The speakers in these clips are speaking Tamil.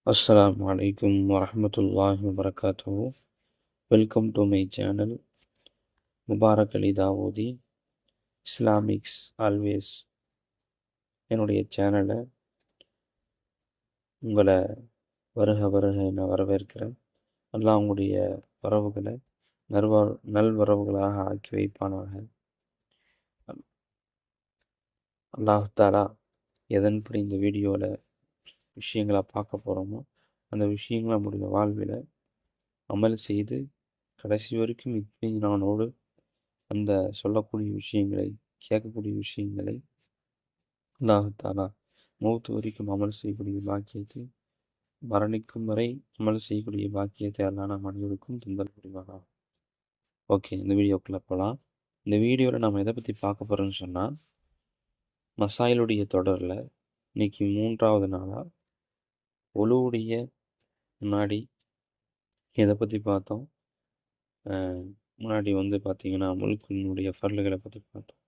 Assalamu alaikum warahmatullahi wabarakatuh. Welcome to my channel Mubarak Ali Dawoodi Islamics Always. என்னுடைய சேனலை உங்களை வருக வருக என வரவேற்கிறேன். அல்லாஹ் உங்களுடைய வரவுகளை நல்வரவுகளாக ஆக்கி வைப்பானாக. அல்லாஹ் தாலா எதன்படி இந்த வீடியோவில் விஷயங்களை பார்க்க போகிறோமோ அந்த விஷயங்களை நம்முடைய வாழ்வில் அமல் செய்து கடைசி வரைக்கும் இத்மீனானோடு அந்த சொல்லக்கூடிய விஷயங்களை கேட்கக்கூடிய விஷயங்களை அல்லாஹ் தாலா மௌத்து வரைக்கும் அமல் செய்யக்கூடிய பாக்கியத்தை மரணிக்கும் வரை அமல் செய்யக்கூடிய பாக்கியத்தை அல்லாஹ் நம் அனைவருக்கும் தந்தல் புரிவாரா. ஓகே, இந்த வீடியோக்குள்ளே போகலாம். இந்த வீடியோவில் நம்ம எதை பற்றி பார்க்க போகிறோம்னு சொன்னால், மசாயிலுடைய தொடரில் இன்னைக்கு 3வது நாளாக ஒழுவுடைய முன்னாடி எதை பற்றி பார்த்தோம். முன்னாடி பார்த்தீங்கன்னா முல்கினுடைய ஃபர்லுகளை பற்றி பார்த்தோம்.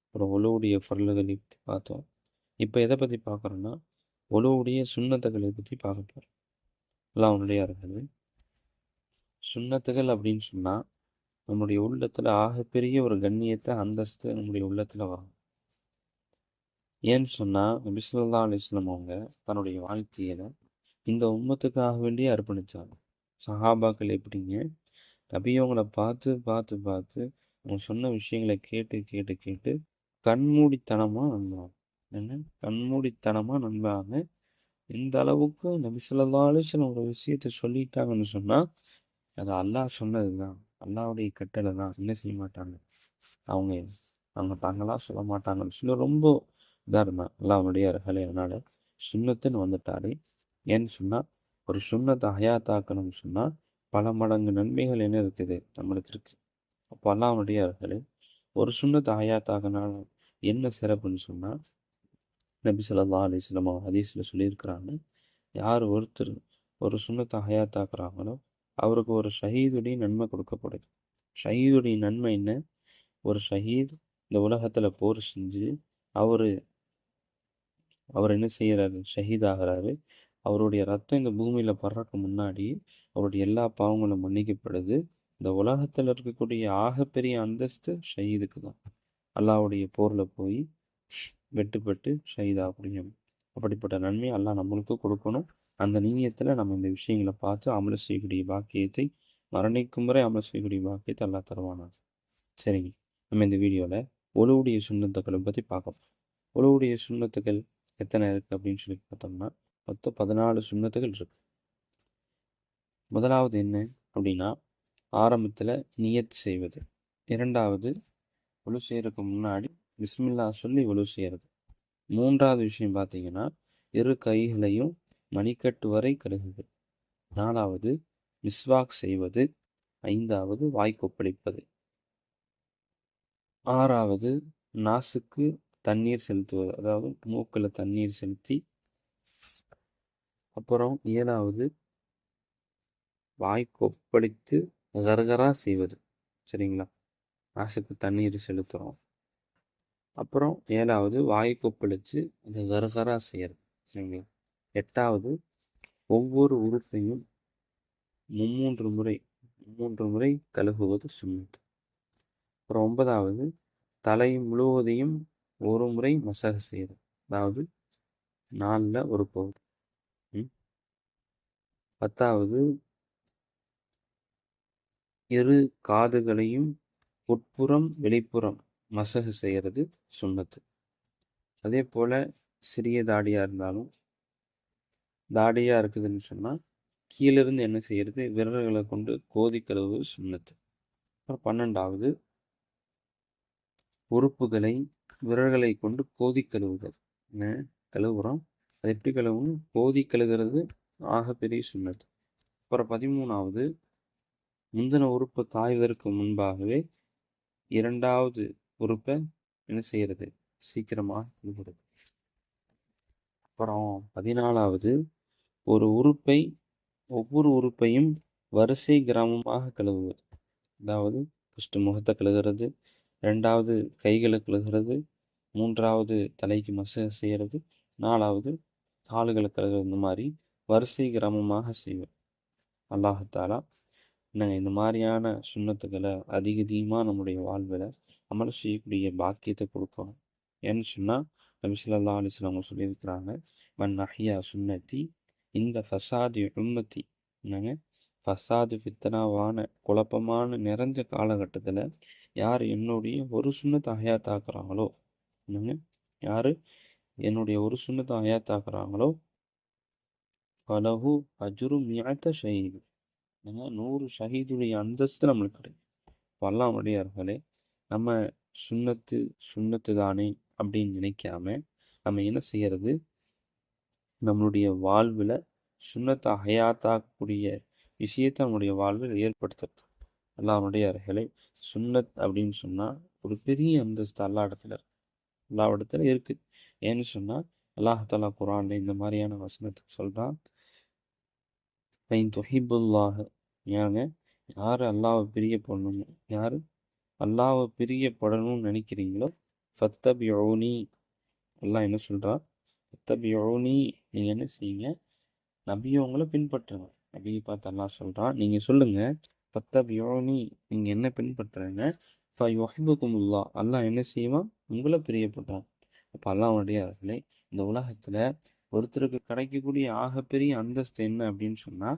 அப்புறம் ஒழுவுடைய ஃபர்லுகளை பற்றி பார்த்தோம். இப்போ எதை பற்றி பார்க்குறோன்னா, ஒழுவுடைய சுன்னத்துகளை பற்றி பார்க்க போகிறோம். எல்லாம் அவனுடைய இருக்குது. சுன்னத்துகள் அப்படின்னு சொன்னால் நம்முடைய உள்ளத்தில் ஆகப்பெரிய ஒரு கண்ணியத்தை அந்தஸ்து நம்முடைய உள்ளத்தில் வரும். ஏன்னு சொன்னால் நபி ஸல்லல்லாஹு அலைஹி வஸல்லம் அவங்க தன்னுடைய வாழ்க்கையில் இந்த உம்மத்துக்காக வேண்டியே அர்ப்பணித்தாங்க. சஹாபாக்கள் எப்படிங்க, நபியவங்களை பார்த்து பார்த்து பார்த்து அவங்க சொன்ன விஷயங்களை கேட்டு கேட்டு கேட்டு கண்மூடித்தனமாக நம்புவாங்க. என்ன கண்மூடித்தனமாக நம்புவாங்க. இந்த அளவுக்கு நபி ஸல்லல்லாஹு அலைஹி வஸல்லம் ஒரு விஷயத்தை சொல்லிட்டாங்கன்னு சொன்னால் அது அல்லாஹ் சொன்னது தான், அல்லாஹ்வுடைய கட்டளை தான். என்ன செய்ய மாட்டாங்க, அவங்க அவங்க தாங்களாக சொல்ல மாட்டாங்கன்னு சொல்லி ரொம்ப இதாக இருந்தான் அல்லாஹ்வுடைய அருகலை. அதனால் சுன்னத்துன்னு வந்துட்டாரு. ஏன்னு சொன்னால் ஒரு சுன்னத்தை ஹயாத்தாக்கணும்னு சொன்னால் பல மடங்கு நன்மைகள் என்ன இருக்குது நம்மளுக்கு இருக்குது. அப்போ அல்லாஹ்வுடைய அருகலை ஒரு சுன்னத்தை ஹயாத்தாக்கனால என்ன சிறப்புன்னு சொன்னால், நபி ஸல்லல்லாஹு அலைஹி வஸல்லம் ஹதீஸில் சொல்லியிருக்கிறாங்க, யார் ஒருத்தர் ஒரு சுன்னத்தை ஹயாத்தாக்குறாங்களோ அவருக்கு ஒரு ஷஹீதுடைய நன்மை கொடுக்கப்படுது. ஷஹீதுடைய நன்மை என்ன? ஒரு ஷஹீத் இந்த உலகத்தில் போர் செஞ்சு அவர் என்ன செய்கிறாரு, ஷஹீத் ஆகிறாரு. அவருடைய ரத்தம் இந்த பூமியில் படுறதுக்கு முன்னாடி அவருடைய எல்லா பாவங்களும் மன்னிக்கப்படுது. இந்த உலகத்தில் இருக்கக்கூடிய ஆகப்பெரிய அந்தஸ்து ஷஹீதுக்கு தான். அல்லாஹ்வுடைய போரில் போய் வெட்டுப்பட்டு ஷஹீதா முடியும். அப்படிப்பட்ட நன்மை அல்லாஹ் நம்மளுக்கு கொடுக்கணும். அந்த நீயத்தில் நம்ம இந்த விஷயங்களை பார்த்து அமல் செய்யக்கூடிய பாக்கியத்தை, மரணிக்கும் வரை அமல் செய்யக்கூடிய பாக்கியத்தை அல்லாஹ் தருவானா. சரிங்க, நம்ம இந்த வீடியோவில் ஒழுவுடைய சுன்னத்துக்களை பற்றி பார்க்க போகிறோம். ஒழுவுடைய சுன்னத்துக்கள் எத்தனை இருக்குது அப்படின்னு சொல்லி பார்த்தோம்னா மொத்தம் 14 சுன்னத்துகள் இருக்குது. முதலாவது என்ன அப்படின்னா, ஆரம்பத்தில் நியத் செய்வது. இரண்டாவது, ஒழு செய்கிறதுக்கு முன்னாடி பிஸ்மில்லா சொல்லி ஒழு செய்கிறது. மூன்றாவது விஷயம் பார்த்தீங்கன்னா, இரு கைகளையும் மணிக்கட்டு வரை கழுகுது. நாலாவது, மிஸ்வாக் செய்வது. ஐந்தாவது, வாய் கொப்பளிப்பது. ஆறாவது, நாசுக்கு தண்ணீர் செலுத்துவது, அதாவது மூக்கில் தண்ணீர் செலுத்தி. அப்புறம் ஏழாவது, வாய் கொப்பளித்து கரகரா செய்வது. சரிங்களா, நாசுக்கு தண்ணீர் செலுத்துகிறோம். அப்புறம் ஏழாவது, வாய் கொப்பளித்து அந்த கரகரா செய்கிறது. சரிங்களா. எட்டாவது, ஒவ்வொரு உறுப்பையும் மும்மூன்று முறை கழுகுவது சுன்னத். அப்புறம் ஒன்பதாவது, தலை முழுவதையும் ஒரு முறை மசக செய்கிறது, அதாவது 4ல் ஒரு பகுதி. பத்தாவது, இரு காதுகளையும் உட்புறம் வெளிப்புறம் மசகு செய்கிறது சுன்னத்து. அதே போல் சிறிய தாடியாக இருந்தாலும், தாடியாக இருக்குதுன்னு சொன்னால் கீழிருந்து என்ன செய்கிறது, விரல்களை கொண்டு கோதி கழுவுவது சுன்னத்து. அப்புறம் 12வது, உறுப்புகளை விரல்களை கொண்டு கோதி கழுவுதல். என்ன கழுவுறோம், அது எப்படி கழுவணும், கோதி கழுவுறது ஆகப்பெரிய சுன்னத்து. அப்புறம் 13வது, முந்தின உறுப்பை காய்வதற்கு முன்பாகவே 2வது உறுப்பை என்ன செய்கிறது, சீக்கிரமாக கழுவுறது. அப்புறம் 14வது, ஒவ்வொரு உறுப்பையும் வரிசை கிராமமாக கழுவுவது. அதாவது ஃபஸ்ட்டு முகத்தை கழுவுறது, 2வது கைகளை கழுவுறது, 3வது தலைக்கு மசேஜ் செய்கிறது, 4வது கால்களை கழுவுறது. இந்த மாதிரி வரிசை கிரமமாக செய்வோம். அல்லாஹாலா நாங்கள் இந்த மாதிரியான சுண்ணத்துக்களை அதிகமாக நம்முடைய வாழ்வில் அமல் செய்யக்கூடிய பாக்கியத்தை கொடுக்கணும். ஏன்னு சொன்னால் நபி ஸல்லல்லாஹு அலைஹி வஸல்லம் அவங்க சொல்லியிருக்கிறாங்க, மன் அஹ்யா சுன்னத்தி இந்த ஃபசாதி உம்மத்தி. என்னங்க, ஃபசாது ஃபித்னாவான குழப்பமான நிறைஞ்ச காலகட்டத்தில் யார் என்னுடைய ஒரு சுண்ணத்தை ஹயாத்தாக்குறாங்களோ, என்னங்க, யார் என்னுடைய ஒரு சுண்ணத்தை ஹயாத்தாக்குறாங்களோ ஃபலஹு அஜ்ரு மிஅத்த ஷஹீத். 100 ஷஹீதுடைய அந்தஸ்து நம்மளுக்கு கிடைக்கும். அல்லாஹ்வுடையார்களே, நம்ம சுன்னத்து சுன்னத்து தானே அப்படின்னு நினைக்காம நம்ம என்ன செய்யறது, நம்மளுடைய வாழ்வில் சுன்னத்தை ஹயாத்தாக்கக்கூடிய விஷயத்தை நம்முடைய வாழ்வில் ஏற்படுத்துறது. அல்லாஹ்வுடையார்களே, சுன்னத் அப்படின்னு சொன்னால் ஒரு பெரிய அந்தஸ்து எல்லா இடத்துல இருக்குது. ஏன்னு சொன்னால் அல்லாஹ் குர்ஆன்ல இந்த மாதிரியான வசனத்துக்கு சொல்கிறான், ஃபைன் துஹிப்புல்லாஹ. ஏங்க, யார் அல்லாஹ்வை பிரியப்படணும், யார் அல்லாஹ்வை பிரியப்படணும்னு நினைக்கிறீங்களோ ஃபத்தபியூனி. அல்லாஹ் என்ன சொல்கிறா, ஃபத்தபியூனி, நீங்கள் என்ன செய்யுங்க, நபியவங்களை பின்பற்றுங்க. நபியை பார்த்து அல்லாஹ் சொல்கிறான், நீங்கள் சொல்லுங்கள், ஃபத்தபியூனி, நீங்கள் என்ன பின்பற்றுங்க, ஃபயுஹிப்புக்குமுல்லாஹ், அல்லாஹ் என்ன செய்வான், உங்களை பிரியப்படுறான். அப்போ அல்லாஹ்வுடையார்களே, இந்த உலகத்தில் ஒருத்தருக்கு கிடைக்கக்கூடிய ஆகப்பெரிய அந்தஸ்து என்ன அப்படின்னு சொன்னால்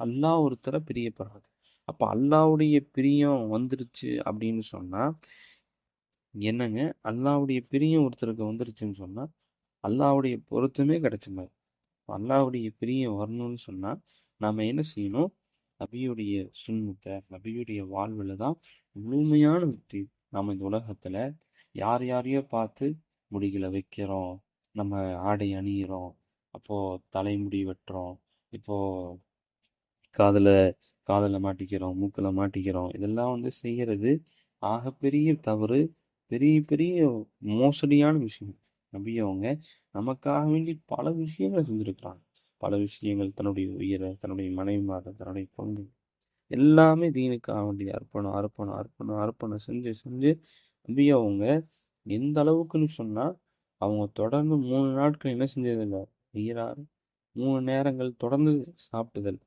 அல்லாஹ் ஒருத்தரை பிரியப்படுறது. அப்போ அல்லாஹ்வுடைய பிரியம் வந்துருச்சு அப்படின்னு சொன்னால் என்னங்க, அல்லாஹ்வுடைய பிரியம் ஒருத்தருக்கு வந்துருச்சுன்னு சொன்னால் அல்லாஹ்வுடைய பொருத்தமே கிடைச்ச மாதிரி. அல்லாஹ்வுடைய பிரியம் வரணும்னு சொன்னால் நாம் என்ன செய்யணும், நபியுடைய சுன்னத்தை நபியுடைய வாழ்வில் தான் முழுமையான வெற்றி. நாம் இந்த உலகத்தில் யாரையோ பார்த்து முடிகளை வைக்கிறோம், நம்ம ஆடை அணியிறோம், அப்போது தலைமுடி வெட்டுறோம், இப்போது காதில் மாட்டிக்கிறோம், மூக்கில் மாட்டிக்கிறோம். இதெல்லாம் செய்கிறது ஆகப்பெரிய தவறு, பெரிய பெரிய மோசடியான விஷயம். நபி அவங்க நமக்காக வேண்டி பல விஷயங்களை செஞ்சுருக்கிறாங்க. பல விஷயங்கள், தன்னுடைய உயிரை, தன்னுடைய மனைவிமாரை, தன்னுடைய குழந்தை எல்லாமே தீனுக்காக வேண்டி அர்ப்பணம் செஞ்சு நபி அவங்க எந்த அளவுக்குன்னு சொன்னால் அவங்க தொடர்ந்து 3 நாட்கள் என்ன செஞ்சதில்லை, ஈராறு 3 நேரங்கள் தொடர்ந்து சாப்பிட்டதில்லை.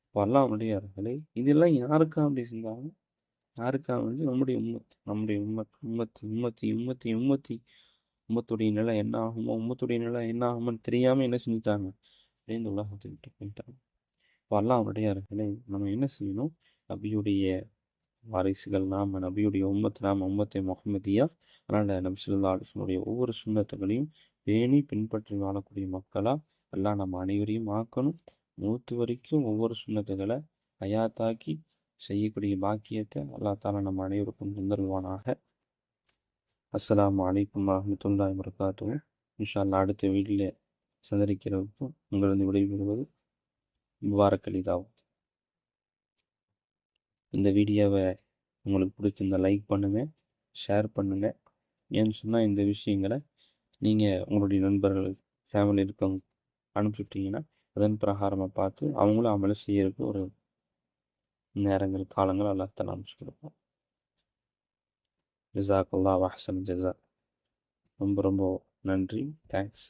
இப்போ அல்லாஹ்வுடையார்களே, இதெல்லாம் யாருக்காக அப்படி செஞ்சாங்க, யாருக்காக வேண்டி, நம்முடைய உம்மத்துடைய நிலை என்ன ஆகுமோ, உம்மத்துடைய நிலை என்ன ஆகுமோன்னு தெரியாமல் என்ன செஞ்சுட்டாங்க, இந்த உலகத்தை விட்டு போயிட்டாங்க. இப்போ அல்லாஹ்வுடையார்களே, நம்ம என்ன செய்யணும், நபியுடைய வாரிசுகள் நாம, நபியுடைய உம்மத்தை முஹம்மதியா. அதனால் நபி ஸல்லல்லாஹு அலைஹி வஸல்லம் ஒவ்வொரு சுன்னத்துகளையும் பேணி பின்பற்றி வாழக்கூடிய மக்களாக எல்லாம் நம்ம அனைவரையும் ஆக்கணும். மூத்து வரைக்கும் ஒவ்வொரு சுன்னத்துகளை ஹயாத்தாக்கி செய்யக்கூடிய பாக்கியத்தை அல்லாஹ் தஆலா நம்ம அனைவருக்கும் தந்தருள்வானாக. அஸ்ஸலாமு அலைக்கும் வரஹ்மத்துல்லாஹி வபரகாத்துஹு. இன்ஷா அல்லாஹ் அடுத்த வீடியோவில் சந்திக்கிறவருக்கும் உங்களிடம் விடைபெறுவது முபாரக் அலி தாவூத். இந்த வீடியோவை உங்களுக்கு பிடிச்சிருந்தா லைக் பண்ணுங்கள், ஷேர் பண்ணுங்கள். ஏன்னு சொன்னால் இந்த விஷயங்களை நீங்கள் உங்களுடைய நண்பர்கள், ஃபேமிலி இருக்கவங்க அனுப்பிச்சுட்டிங்கன்னா அதன் பிரகாரமாக பார்த்து அவங்களும் அமலை செய்யறதுக்கு ஒரு நேரங்கள், காலங்கள் அல்லாஹ் தஆலா அமைச்சு கொடுப்போம். ஜஸாக்கல்லாஹு அஹ்ஸன் ஜஸா. ரொம்ப ரொம்ப நன்றி. தேங்க்ஸ்.